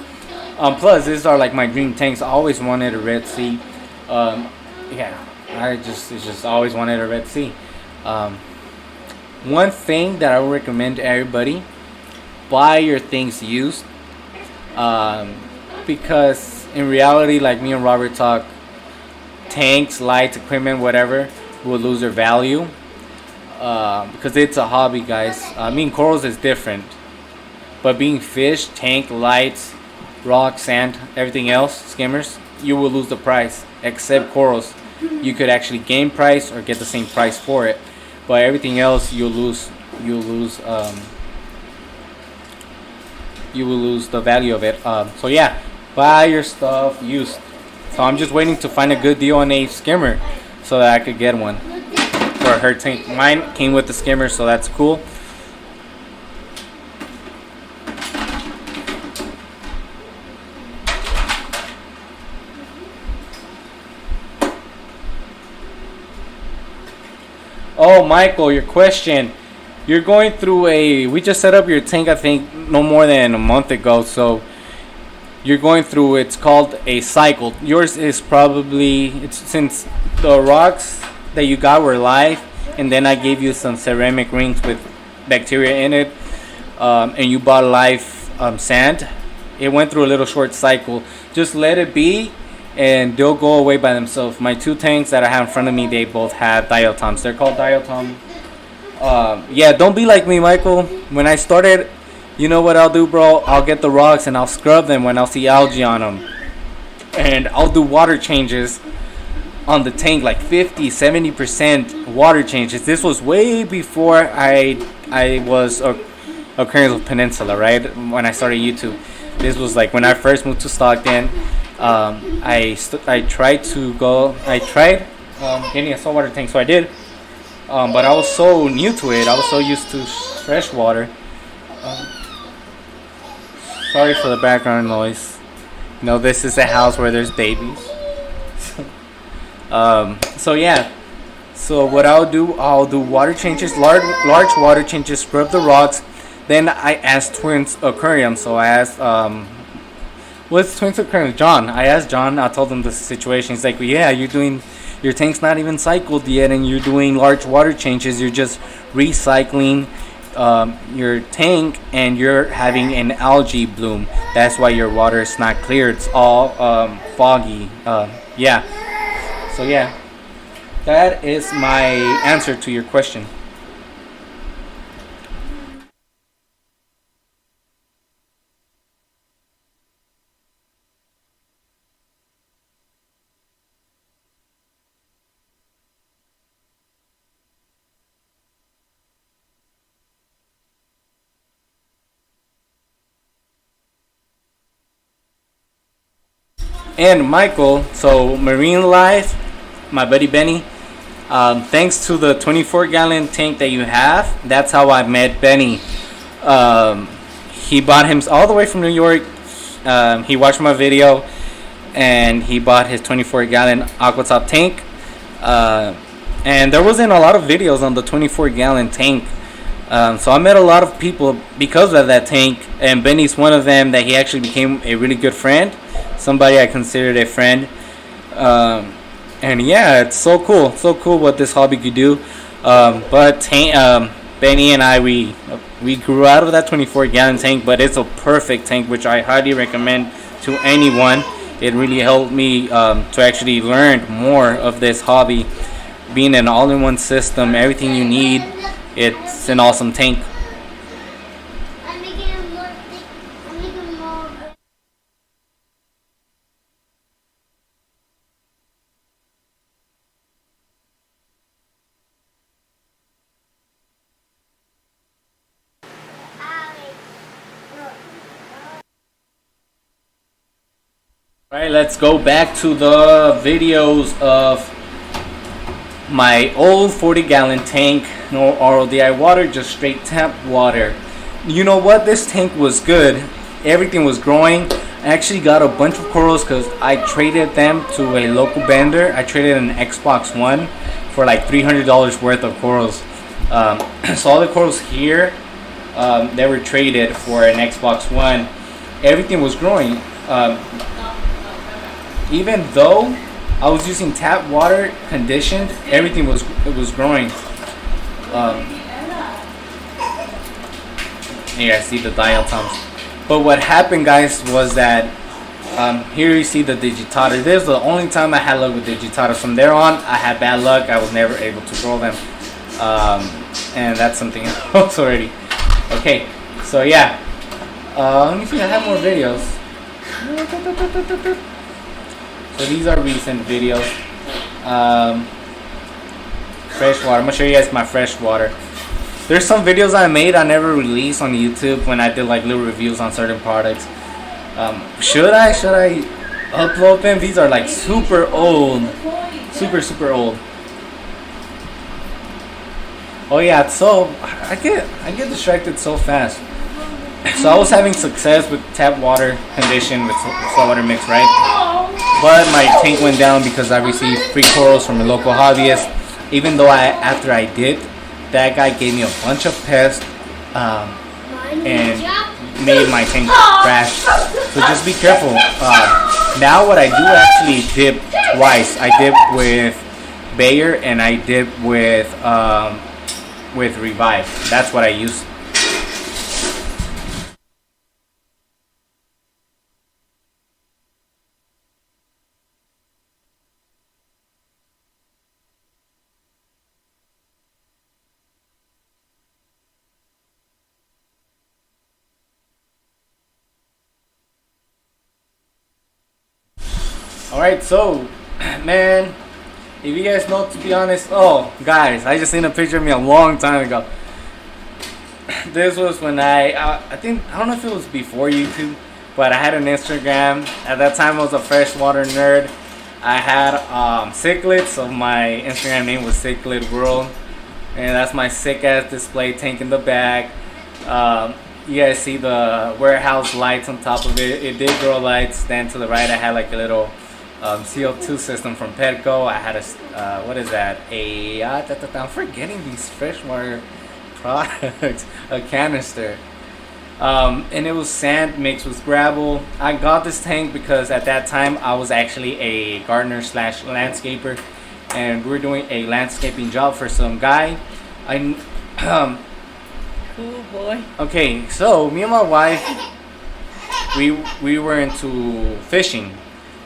Plus these are like my dream tanks. I always wanted a Red Sea. Yeah. I just always wanted a Red Sea. One thing that I would recommend to everybody: buy your things used. Because in reality, like me and Robert talk, tanks, lights, equipment, whatever, will lose their value. Because it's a hobby, guys. I mean, corals is different, but being fish, tank, lights, rock, sand, everything else, skimmers, you will lose the price. Except corals. You could actually gain price or get the same price for it, but everything else you will lose the value of it. So yeah, buy your stuff used. So I'm just waiting to find a good deal on a skimmer so that I could get one for her tank. Mine came with the skimmer, so that's cool. Oh, Michael, your question. You're going through we just set up your tank, I think, no more than a month ago. So you're going through, it's called a cycle. Yours is probably, since the rocks that you got were live, and then I gave you some ceramic rings with bacteria in it, and you bought live sand. It went through a little short cycle. Just let it be, and they'll go away by themselves. My 2 tanks that I have in front of me, they both have diatoms. They're called diatom. Yeah, don't be like me, Michael. When I started, you know what I'll do, bro? I'll get the rocks and I'll scrub them when I'll see algae on them. And I'll do water changes on the tank, like 50-70% water changes. This was way before I was occurrence of Peninsula, right? When I started YouTube. This was like when I first moved to Stockton. I tried getting a saltwater tank, so I did. But I was so new to it. I was so used to fresh water. Sorry for the background noise. You know, this is a house where there's babies. So yeah. So what I'll do water changes, large water changes, scrub the rocks. Then I asked Twins Aquarium. So I asked, what's Twins Aquarium? John. I asked John. I told him the situation. He's like, well, yeah, your tank's not even cycled yet, and you're doing large water changes. You're just recycling your tank, and you're having an algae bloom. That's why your water is not clear. It's all foggy. Yeah. So yeah, that is my answer to your question. And Michael, so Marine Life, my buddy Benny, thanks to the 24-gallon tank that you have, that's how I met Benny. He bought him all the way from New York. He watched my video, and he bought his 24-gallon Aquatop tank. And there wasn't a lot of videos on the 24-gallon tank. So I met a lot of people because of that tank, and Benny's one of them that he actually became a really good friend. Somebody I considered a friend. And yeah, it's so cool what this hobby could do. But Benny and I, we grew out of that 24-gallon tank, but it's a perfect tank, which I highly recommend to anyone. It really helped me to actually learn more of this hobby. Being an all-in-one system, everything you need, it's an awesome tank. Alright, let's go back to the videos of my old 40-gallon tank. No RODI water, just straight tap water. You know what? This tank was good. Everything was growing. I actually got a bunch of corals because I traded them to a local vendor. I traded an Xbox One for like $300 worth of corals. So all the corals here, they were traded for an Xbox One. Everything was growing. Even though I was using tap water conditioned, everything was growing. Here I see the diatoms. But what happened, guys, was that here you see the digitata. This is the only time I had luck with digitata. From there on, I had bad luck. I was never able to grow them. And that's something else already. Okay, so yeah. Let me see, I have more videos. So these are recent videos. Fresh water. I'm gonna show you guys my fresh water. There's some videos I made I never released on YouTube when I did like little reviews on certain products. Should I upload them? These are like super old, super old. Oh yeah, so I get distracted so fast. So I was having success with tap water condition with saltwater mix, right? But my tank went down because I received free corals from a local hobbyist. Even though after I dipped, that guy gave me a bunch of pests and made my tank crash. So just be careful. Now what I do actually dip twice. I dip with Bayer and I dip with Revive. That's what I use. Alright, so, man, if you guys know, to be honest, oh, guys, I just seen a picture of me a long time ago. This was when I don't know if it was before YouTube, but I had an Instagram. At that time, I was a freshwater nerd. I had cichlids, so my Instagram name was Cichlid World. And that's my sick-ass display tank in the back. You guys see the warehouse lights on top of it. It did grow lights. Then to the right, I had like a little CO2 system from Petco. I had a what is that? I'm forgetting these freshwater products. A canister, and it was sand mixed with gravel. I got this tank because at that time I was actually a gardener / landscaper, and we were doing a landscaping job for some guy. Cool boy. Okay, so me and my wife, we were into fishing.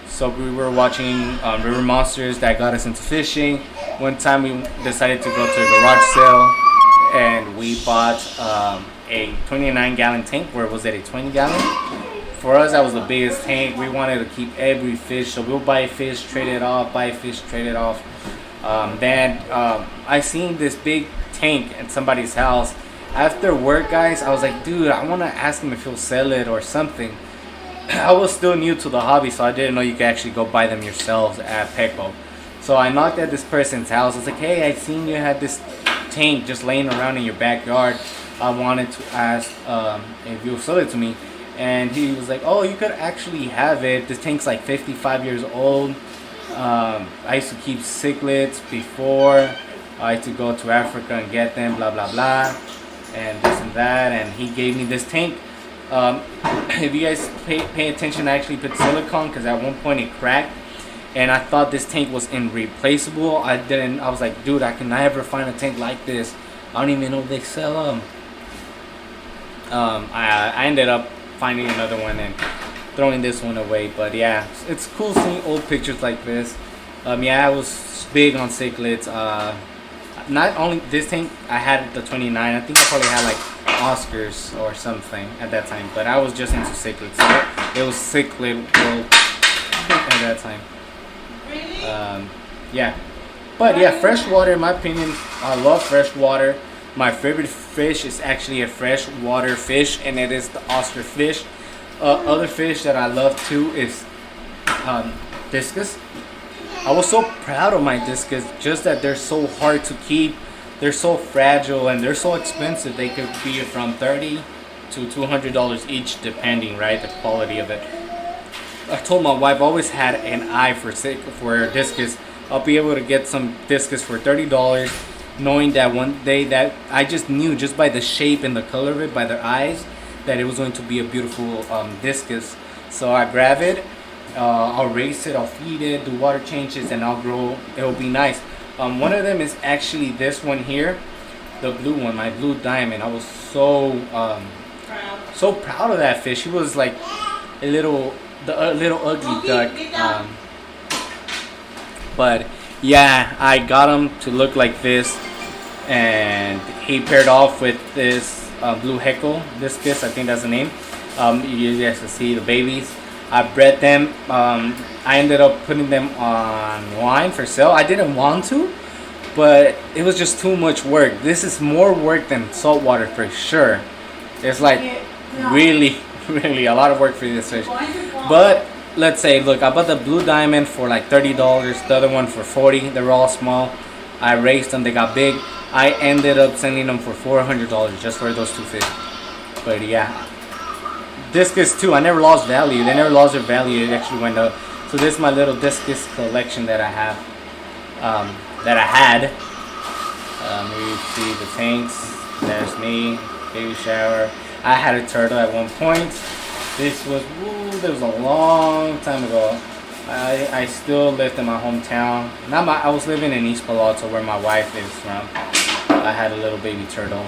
So we were watching River Monsters. That got us into fishing. One time we decided to go to a garage sale and we bought a 29-gallon tank. Where was it, a 20-gallon? For us, that was the biggest tank. We wanted to keep every fish, so we'll buy fish, trade it off, buy fish, trade it off. Then I seen this big tank at somebody's house. After work, guys, I was like, dude, I want to ask him if he'll sell it or something. I was still new to the hobby, so I didn't know you could actually go buy them yourselves at Petco. So I knocked at this person's house. I was like, hey, I seen you had this tank just laying around in your backyard. I wanted to ask if you'll sell it to me. And he was like, oh, you could actually have it. This tank's like 55 years old. I used to keep cichlids before. I used to go to Africa and get them, blah, blah, blah. And this and that. And he gave me this tank. If you guys pay attention, I actually put silicone because at one point it cracked. And I thought this tank was irreplaceable. I was like, dude, I can never find a tank like this. I don't even know if they sell them. I ended up finding another one and throwing this one away. But yeah, it's cool seeing old pictures like this. Yeah, I was big on cichlids. Not only this tank, I had the 29. I think I probably had like Oscars or something at that time. But I was just into cichlids. So it was cichlid world at that time. Yeah, but yeah, freshwater, in my opinion, I love freshwater. My favorite fish is actually a freshwater fish, and it is the Oscar fish. Other fish that I love too is discus. I was so proud of my discus, just that they're so hard to keep. They're so fragile and they're so expensive. They could be from $30 to $200 each, depending, right, the quality of it. I told my wife I always had an eye for discus. I'll be able to get some discus for $30, knowing that one day that I just knew just by the shape and the color of it, by their eyes, that it was going to be a beautiful discus. So I grab it, I'll raise it, I'll feed it, do water changes, and I'll grow. It'll be nice. One of them is actually this one here, the blue one, my blue diamond. I was so proud of that fish. He was like a little ugly duck. But yeah, I got him to look like this, and he paired off with this blue heckle discus. I think that's the name. You guys can see the babies. I bred them. I ended up putting them online for sale. I didn't want to, but it was just too much work. This is more work than saltwater for sure. It's like really, really a lot of work for this fish. But let's say, look, I bought the blue diamond for like $30, the other one for $40. They were all small. I raised them, they got big. I ended up sending them for $400 just for those two fish. But yeah, discus too. I never lost value. They never lost their value. It actually went up. So this is my little discus collection that I have. That I had. Here you see the tanks. There's me. Baby shower. I had a turtle at one point. This was a long time ago. I still lived in my hometown. I was living in East Palo Alto where my wife is from. I had a little baby turtle.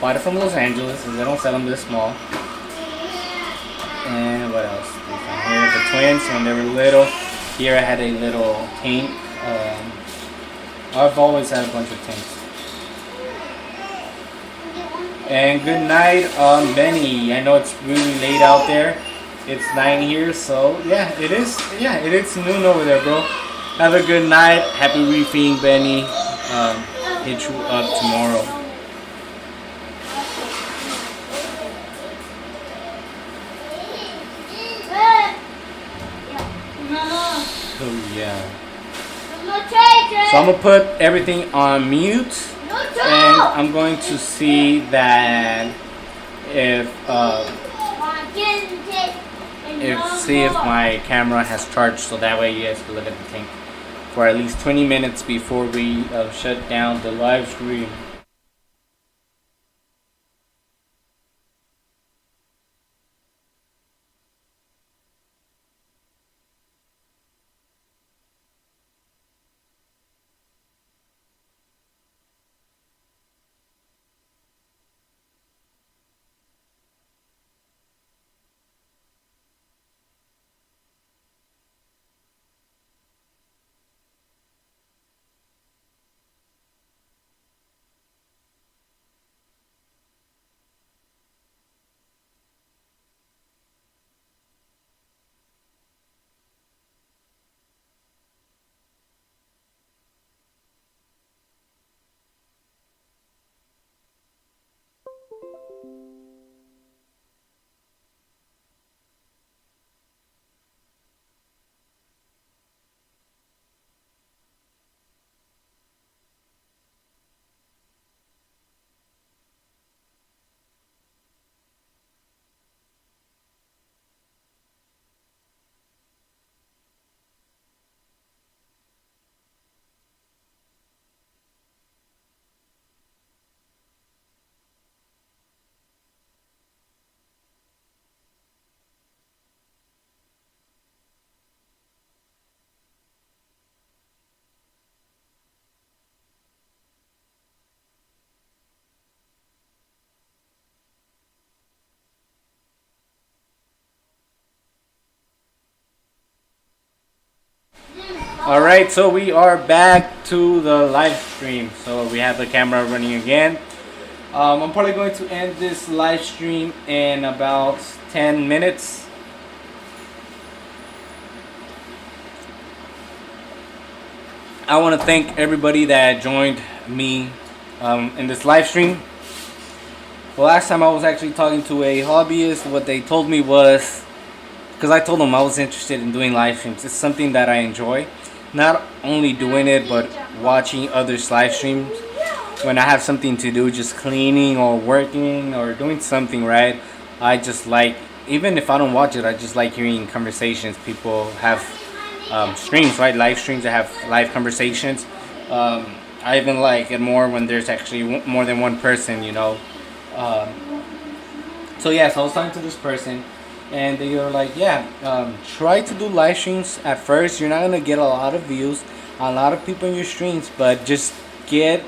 Bought it from Los Angeles because they don't sell them this small. And what else? Here the twins when they were little. Here I had a little tank. I've always had a bunch of tanks. And good night, Benny. I know it's really late out there. It's 9 here, so yeah, it is. Yeah, it is noon over there, bro. Have a good night. Happy reefing, Benny. Hit you up tomorrow. Oh yeah. So I'm gonna put everything on mute, and I'm going to see that if my camera has charged, so that way you guys can look at the tank for at least 20 minutes before we shut down the live stream. Alright, so we are back to the live stream. So we have the camera running again. I'm probably going to end this live stream in about 10 minutes. I want to thank everybody that joined me in this live stream. The last time I was actually talking to a hobbyist, what they told me was, because I told them I was interested in doing live streams. It's something that I enjoy. Not only doing it, but watching others live streams. When I have something to do, just cleaning or working or doing something, right? I just like, even if I don't watch it, I just like hearing conversations. People have streams, right? Live streams that have live conversations. I even like it more when there's actually more than one person, you know. So yes, I was talking to this person. And they were like, yeah, try to do live streams at first. You're not going to get a lot of views, a lot of people in your streams, but just get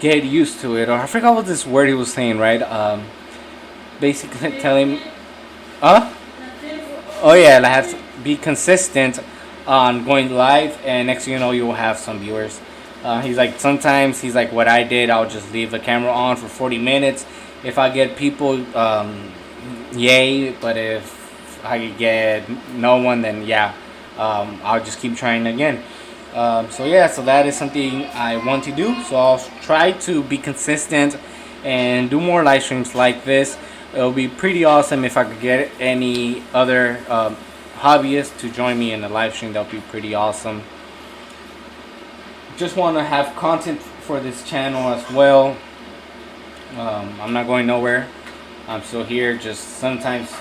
used to it. Or I forgot what this word he was saying, right? Basically telling, oh yeah, I have to be consistent on going live, and next thing you know, you will have some viewers. He's like, sometimes, he's like, what I did, I'll just leave the camera on for 40 minutes. If I get people, yay, but if I get no one, then yeah, I'll just keep trying again. So yeah, so that is something I want to do. So I'll try to be consistent and do more live streams like this. It would be pretty awesome if I could get any other hobbyists to join me in the live stream. That would be pretty awesome. Just want to have content for this channel as well. I'm not going nowhere. I'm still here. Just sometimes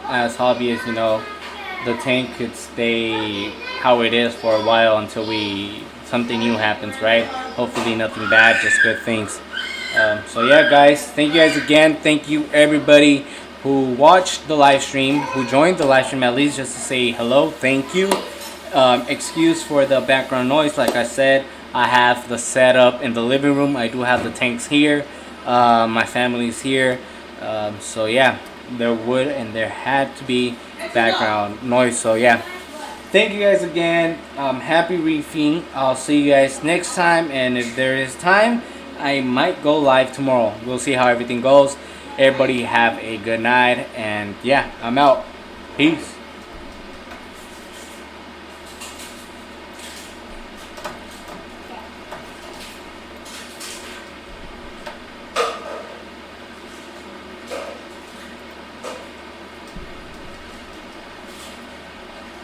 as hobbyists, you know, the tank could stay how it is for a while until something new happens, right? Hopefully nothing bad, just good things. So yeah, guys, thank you guys again. Thank you everybody who watched the live stream, who joined the live stream at least just to say hello. Thank you. Excuse for the background noise. Like I said, I have the setup in the living room. I do have the tanks here. My family's here. So yeah, there would and there had to be background noise. So yeah, thank you guys again. Happy reefing. I'll see you guys next time, and if there is time, I might go live tomorrow. We'll see how everything goes. Everybody have a good night, and yeah, I'm out. Peace.